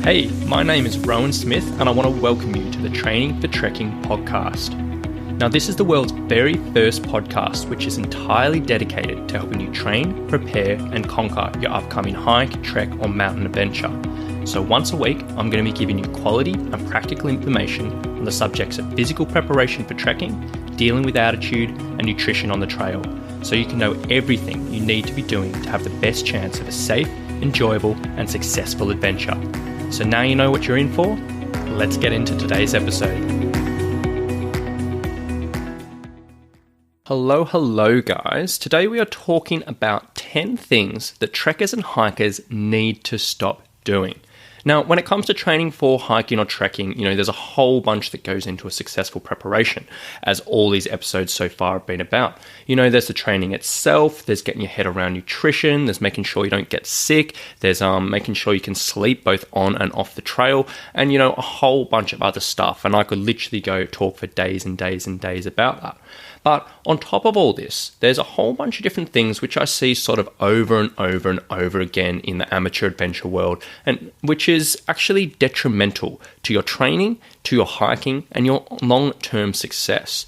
Hey, my name is Rowan Smith and I want to welcome you to the Training for Trekking podcast. Now, this is the world's very first podcast which is entirely dedicated to helping you train, prepare and conquer your upcoming hike, trek or mountain adventure. So once a week, I'm going to be giving you quality and practical information on the subjects of physical preparation for trekking, dealing with altitude and nutrition on the trail, so you can know everything you need to be doing to have the best chance of a safe, enjoyable and successful adventure. So now you know what you're in for. Let's get into today's episode. Hello guys. Today we are talking about 10 things that trekkers and hikers need to stop doing. Now, when it comes to training for hiking or trekking, there's a whole bunch that goes into a successful preparation, as all these episodes so far have been about. There's the training itself, there's getting your head around nutrition, there's making sure you don't get sick, there's making sure you can sleep both on and off the trail, and, a whole bunch of other stuff. And I could literally go talk for days and days and days about that. But on top of all this, there's a whole bunch of different things which I see sort of over and over and over again in the amateur adventure world, and which is actually detrimental to your training, to your hiking, and your long-term success.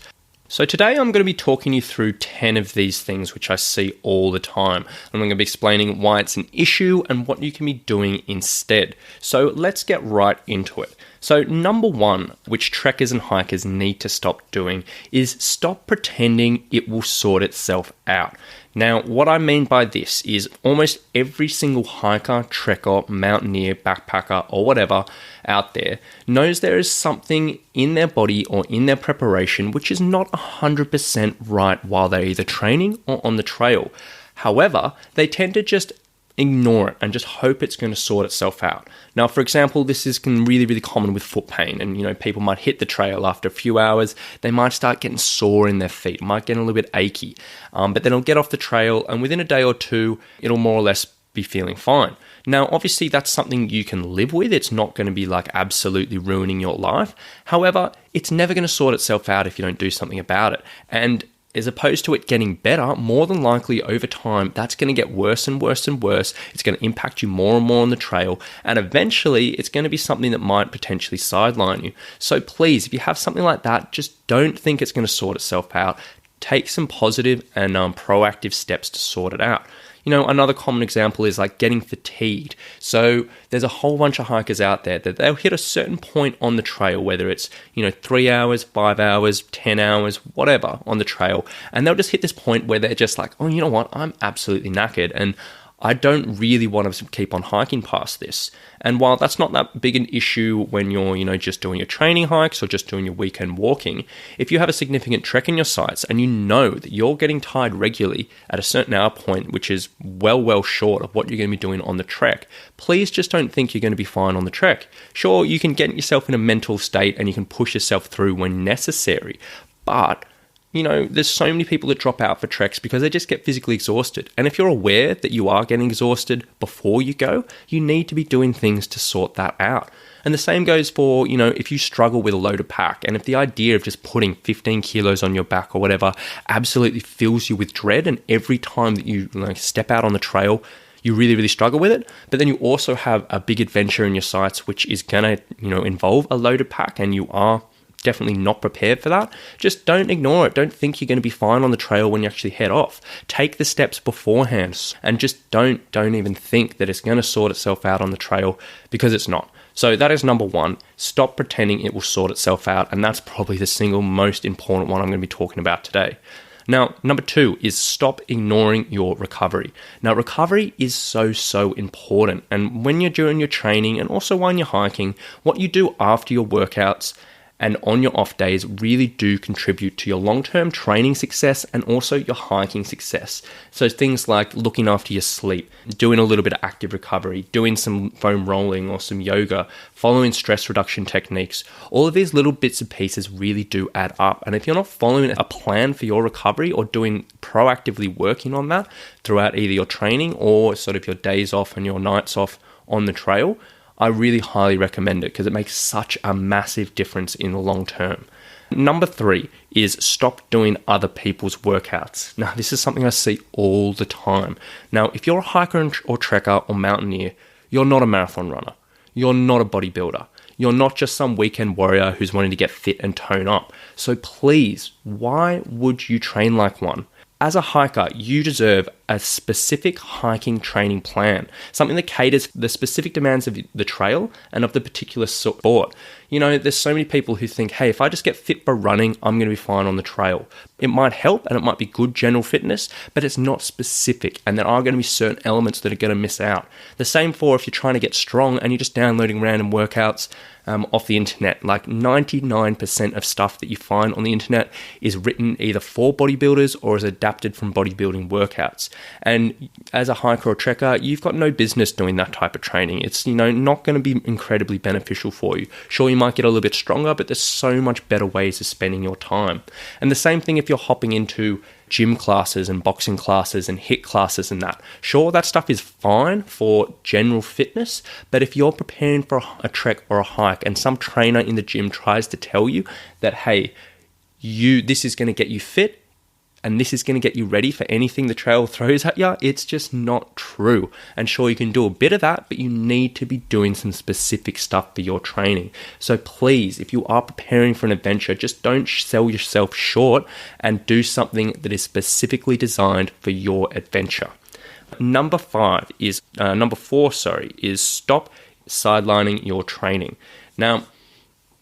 So today I'm going to be talking you through 10 of these things which I see all the time. I'm going to be explaining why it's an issue and what you can be doing instead. So let's get right into it. So number one, which trekkers and hikers need to stop doing, is stop pretending it will sort itself out. Now, what I mean by this is almost every single hiker, trekker, mountaineer, backpacker, or whatever out there knows there is something in their body or in their preparation which is not 100% right while they're either training or on the trail. However, they tend to just ignore it and just hope it's going to sort itself out. Now, for example, this is really common with foot pain, and people might hit the trail after a few hours, they might start getting sore in their feet, might get a little bit achy, but then it'll get off the trail and within a day or two, it'll more or less be feeling fine. Now, obviously, that's something you can live with. It's not going to be like absolutely ruining your life. However, it's never going to sort itself out if you don't do something about it. And as opposed to it getting better, more than likely over time, that's going to get worse and worse and worse. It's going to impact you more and more on the trail. And eventually, it's going to be something that might potentially sideline you. So please, if you have something like that, just don't think it's going to sort itself out. Take some positive and proactive steps to sort it out. Another common example is like getting fatigued. So there's a whole bunch of hikers out there that they'll hit a certain point on the trail, whether it's, 3 hours, 5 hours, 10 hours, whatever on the trail. And they'll just hit this point where they're just like, oh, you know what? I'm absolutely knackered and I don't really want to keep on hiking past this. And while that's not that big an issue when you're, just doing your training hikes or just doing your weekend walking, if you have a significant trek in your sights and you know that you're getting tired regularly at a certain hour point, which is well short of what you're going to be doing on the trek, please just don't think you're going to be fine on the trek. Sure, you can get yourself in a mental state and you can push yourself through when necessary, but there's so many people that drop out for treks because they just get physically exhausted. And if you're aware that you are getting exhausted before you go, you need to be doing things to sort that out. And the same goes for, if you struggle with a loaded pack and if the idea of just putting 15 kilos on your back or whatever absolutely fills you with dread, and every time that you step out on the trail, you really struggle with it, but then you also have a big adventure in your sights which is going to, involve a loaded pack and you are definitely not prepared for that, just don't ignore it. Don't think you're going to be fine on the trail when you actually head off. Take the steps beforehand and just don't even think that it's going to sort itself out on the trail, because it's not. So that is number one. Stop pretending it will sort itself out, and that's probably the single most important one I'm going to be talking about today. Now, number two is stop ignoring your recovery. Now, recovery is so important, and when you're doing your training and also when you're hiking, what you do after your workouts and on your off days really do contribute to your long-term training success and also your hiking success. So things like looking after your sleep, doing a little bit of active recovery, doing some foam rolling or some yoga, following stress reduction techniques, all of these little bits and pieces really do add up. And if you're not following a plan for your recovery or doing proactively working on that throughout either your training or sort of your days off and your nights off on the trail, I really highly recommend it because it makes such a massive difference in the long term. Number three is stop doing other people's workouts. Now, this is something I see all the time. Now, if you're a hiker or trekker or mountaineer, you're not a marathon runner. You're not a bodybuilder. You're not just some weekend warrior who's wanting to get fit and tone up. So please, why would you train like one? As a hiker, you deserve a specific hiking training plan, something that caters the specific demands of the trail and of the particular sport. There's so many people who think, hey, if I just get fit for running, I'm going to be fine on the trail. It might help and it might be good general fitness, but it's not specific, and there are going to be certain elements that are going to miss out. The same for if you're trying to get strong and you're just downloading random workouts off the internet. Like 99% of stuff that you find on the internet is written either for bodybuilders or is adapted from bodybuilding workouts. And as a hiker or trekker, you've got no business doing that type of training. It's, not going to be incredibly beneficial for you. Sure, you might get a little bit stronger, but there's so much better ways of spending your time. And the same thing if you're hopping into gym classes and boxing classes and HIIT classes and that. Sure, that stuff is fine for general fitness, but if you're preparing for a trek or a hike and some trainer in the gym tries to tell you that, hey, this is going to get you fit, and this is going to get you ready for anything the trail throws at you, it's just not true. And sure, you can do a bit of that, but you need to be doing some specific stuff for your training. So please, if you are preparing for an adventure, just don't sell yourself short and do something that is specifically designed for your adventure. Number four, is stop sidelining your training. Now,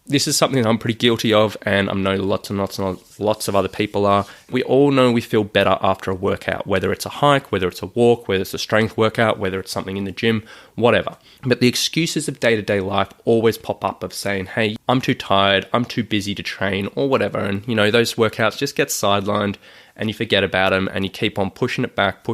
this is something that I'm pretty guilty of, and I know lots of other people are. We all know we feel better after a workout, whether it's a hike, whether it's a walk, whether it's a strength workout, whether it's something in the gym, whatever. But the excuses of day-to-day life always pop up of saying, hey, I'm too tired, I'm too busy to train, or whatever. And, those workouts just get sidelined and you forget about them and you keep on pushing it back.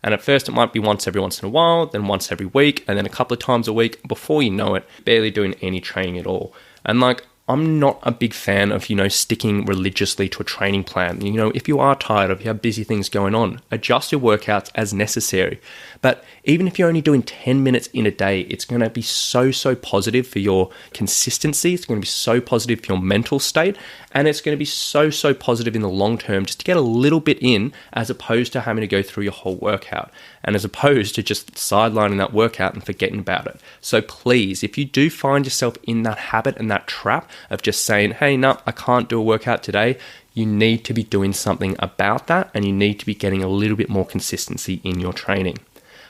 And at first it might be once in a while, then once every week, and then a couple of times a week. Before you know it, barely doing any training at all. And I'm not a big fan of, sticking religiously to a training plan. If you are tired, if you have busy things going on, adjust your workouts as necessary. But even if you're only doing 10 minutes in a day, it's going to be so positive for your consistency. It's going to be so positive for your mental state. And it's going to be so positive in the long term just to get a little bit in, as opposed to having to go through your whole workout. And as opposed to just sidelining that workout and forgetting about it. So please, if you do find yourself in that habit and that trap of just saying, hey, no, I can't do a workout today, you need to be doing something about that, and you need to be getting a little bit more consistency in your training.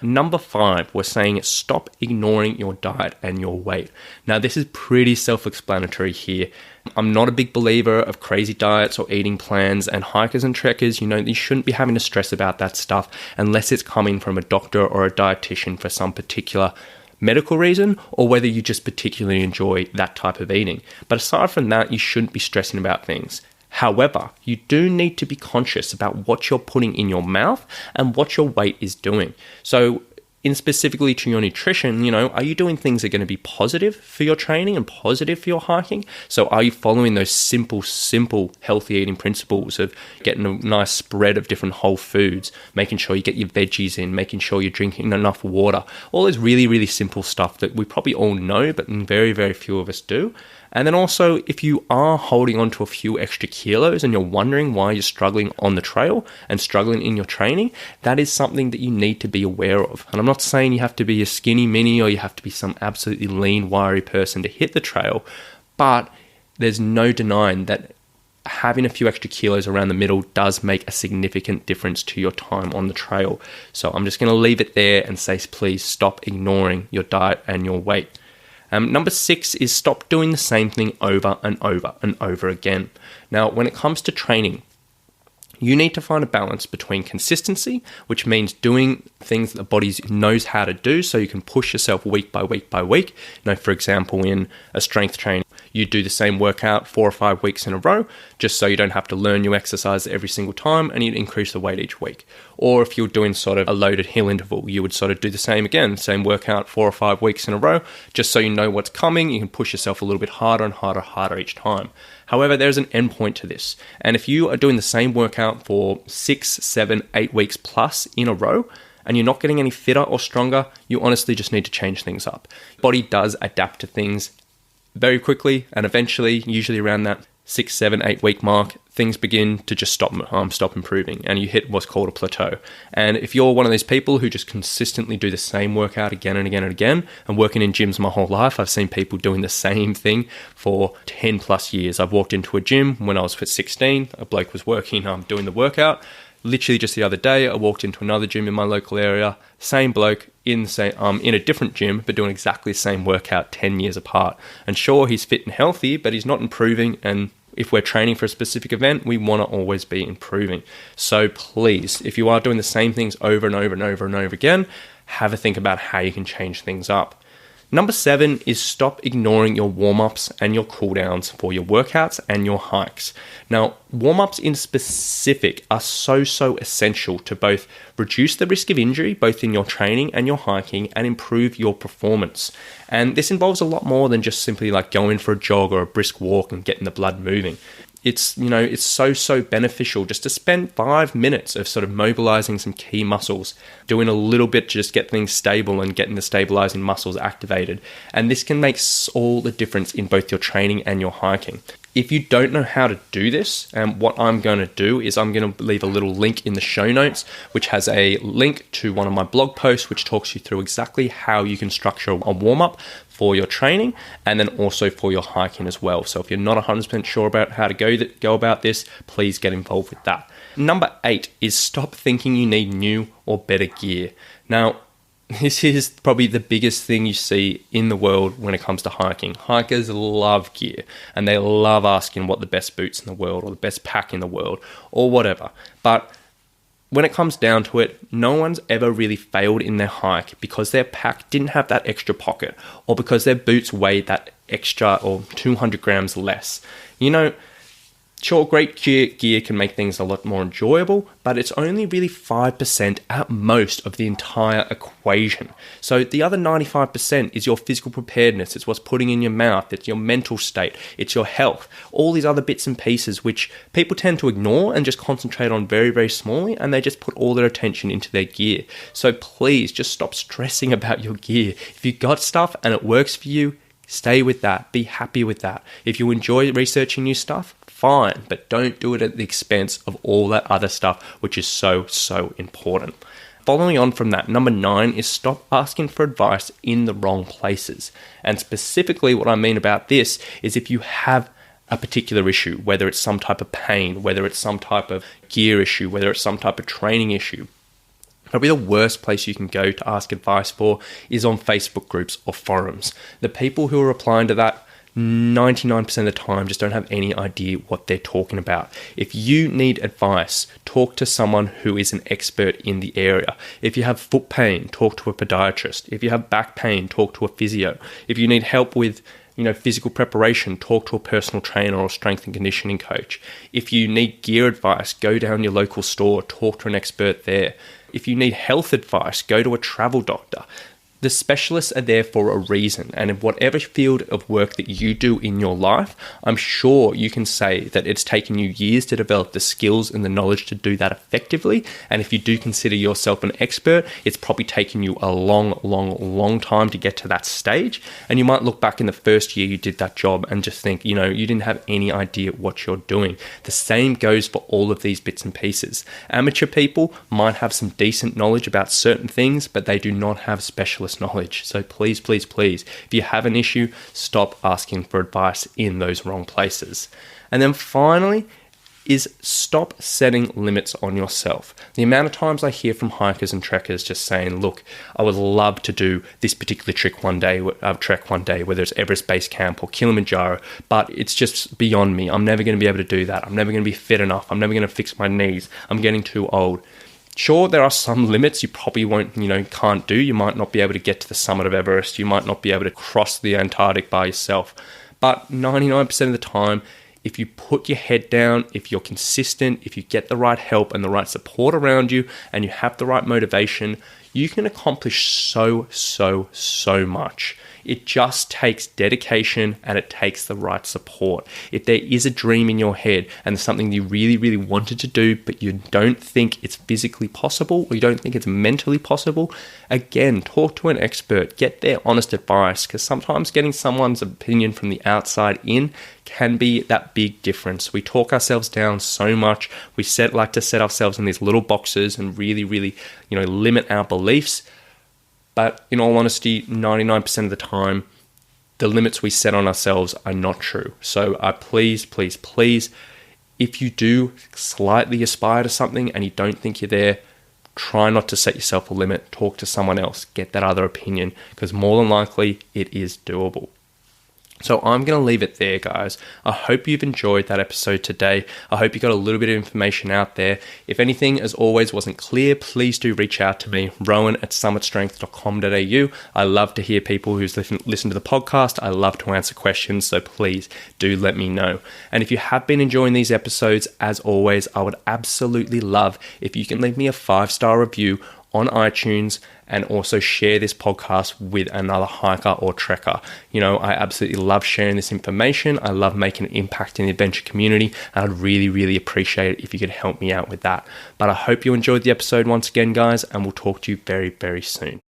Number 5, we're saying stop ignoring your diet and your weight. Now, this is pretty self-explanatory here. I'm not a big believer of crazy diets or eating plans, and hikers and trekkers, you shouldn't be having to stress about that stuff unless it's coming from a doctor or a dietitian for some particular medical reason, or whether you just particularly enjoy that type of eating. But aside from that, you shouldn't be stressing about things. However, you do need to be conscious about what you're putting in your mouth and what your weight is doing. So, in specifically to your nutrition, are you doing things that are going to be positive for your training and positive for your hiking? So are you following those simple healthy eating principles of getting a nice spread of different whole foods, making sure you get your veggies in, making sure you're drinking enough water, all this really simple stuff that we probably all know, but very few of us do. And then also, if you are holding on to a few extra kilos and you're wondering why you're struggling on the trail and struggling in your training, that is something that you need to be aware of. And I'm not saying you have to be a skinny mini or you have to be some absolutely lean, wiry person to hit the trail, but there's no denying that having a few extra kilos around the middle does make a significant difference to your time on the trail. So I'm just going to leave it there and say, please stop ignoring your diet and your weight. Number 6 is stop doing the same thing over and over again. Now, when it comes to training, you need to find a balance between consistency, which means doing things that the body knows how to do so you can push yourself week by week. For example, in a strength training, you do the same workout 4 or 5 weeks in a row, just so you don't have to learn new exercise every single time, and you increase the weight each week. Or if you're doing sort of a loaded hill interval, you would sort of do the same again, same workout 4 or 5 weeks in a row, just so you know what's coming. You can push yourself a little bit harder and harder each time. However, there's an end point to this. And if you are doing the same workout for 6, 7, 8 weeks plus in a row, and you're not getting any fitter or stronger, you honestly just need to change things up. Body does adapt to things very quickly, and eventually, usually around that 6, 7, 8 week mark, things begin to just stop improving, and you hit what's called a plateau. And if you're one of those people who just consistently do the same workout again and again and again, and working in gyms my whole life, I've seen people doing the same thing for 10 plus years. I've walked into a gym when I was 16, a bloke was working, doing the workout. Literally just the other day, I walked into another gym in my local area, same bloke in a different gym, but doing exactly the same workout 10 years apart. And sure, he's fit and healthy, but he's not improving. And if we're training for a specific event, we want to always be improving. So please, if you are doing the same things over and over and over and over again, have a think about how you can change things up. Number 7 is stop ignoring your warm-ups and your cooldowns for your workouts and your hikes. Now, warm-ups in specific are so essential to both reduce the risk of injury, both in your training and your hiking, and improve your performance. And this involves a lot more than just simply like going for a jog or a brisk walk and getting the blood moving. It's so beneficial just to spend 5 minutes of sort of mobilizing some key muscles, doing a little bit to just get things stable and getting the stabilizing muscles activated. And this can make all the difference in both your training and your hiking. If you don't know how to do this, what I'm going to do is I'm going to leave a little link in the show notes, which has a link to one of my blog posts, which talks you through exactly how you can structure a warm-up for your training and then also for your hiking as well. So if you're not 100% sure about how to go about this, please get involved with that. Number 8 is stop thinking you need new or better gear. Now, this is probably the biggest thing you see in the world when it comes to hiking. Hikers love gear and they love asking what the best boots in the world or the best pack in the world or whatever. But when it comes down to it, no one's ever really failed in their hike because their pack didn't have that extra pocket or because their boots weighed that extra or 200 grams less. Sure, great gear can make things a lot more enjoyable, but it's only really 5% at most of the entire equation. So the other 95% is your physical preparedness, it's what's putting in your mouth, it's your mental state, it's your health, all these other bits and pieces which people tend to ignore and just concentrate on very, very smallly, and they just put all their attention into their gear. So please just stop stressing about your gear. If you got stuff and it works for you, stay with that, be happy with that. If you enjoy researching new stuff, fine, but don't do it at the expense of all that other stuff, which is so important. Following on from that, number 9 is stop asking for advice in the wrong places. And specifically what I mean about this is if you have a particular issue, whether it's some type of pain, whether it's some type of gear issue, whether it's some type of training issue, probably the worst place you can go to ask advice for is on Facebook groups or forums. The people who are replying to that 99% of the time just don't have any idea what they're talking about. If you need advice, talk to someone who is an expert in the area. If you have foot pain, talk to a podiatrist. If you have back pain, talk to a physio. If you need help with physical preparation, talk to a personal trainer or strength and conditioning coach. If you need gear advice, go down your local store, talk to an expert there. If you need health advice, go to a travel doctor. The specialists are there for a reason, and in whatever field of work that you do in your life, I'm sure you can say that it's taken you years to develop the skills and the knowledge to do that effectively. And if you do consider yourself an expert, it's probably taken you a long time to get to that stage. And you might look back in the first year you did that job and just think, you didn't have any idea what you're doing. The same goes for all of these bits and pieces. Amateur people might have some decent knowledge about certain things, but they do not have specialist knowledge. So please, if you have an issue, stop asking for advice in those wrong places. And then finally is stop setting limits on yourself. The amount of times I hear from hikers and trekkers just saying, look, I would love to do this particular trek one day, whether it's Everest Base Camp or Kilimanjaro, but it's just beyond me. I'm never going to be able to do that. I'm never going to be fit enough. I'm never going to fix my knees. I'm getting too old. Sure, there are some limits you probably can't do. You might not be able to get to the summit of Everest. You might not be able to cross the Antarctic by yourself. But 99% of the time, if you put your head down, if you're consistent, if you get the right help and the right support around you, and you have the right motivation, you can accomplish so much. It just takes dedication and it takes the right support. If there is a dream in your head and there's something you really wanted to do, but you don't think it's physically possible or you don't think it's mentally possible, again, talk to an expert, get their honest advice, because sometimes getting someone's opinion from the outside in can be that big difference. We talk ourselves down so much. We like to set ourselves in these little boxes and really, limit our beliefs. But in all honesty, 99% of the time, the limits we set on ourselves are not true. So please, if you do slightly aspire to something and you don't think you're there, try not to set yourself a limit. Talk to someone else. Get that other opinion, because more than likely it is doable. So I'm going to leave it there, guys. I hope you've enjoyed that episode today. I hope you got a little bit of information out there. If anything, as always, wasn't clear, please do reach out to me, rowan@summitstrength.com.au. I love to hear people who listen to the podcast. I love to answer questions, so please do let me know. And if you have been enjoying these episodes, as always, I would absolutely love if you can leave me a 5-star review on iTunes and also share this podcast with another hiker or trekker. I absolutely love sharing this information. I love making an impact in the adventure community, and I'd really appreciate it if you could help me out with that. But I hope you enjoyed the episode once again, guys, and we'll talk to you very soon.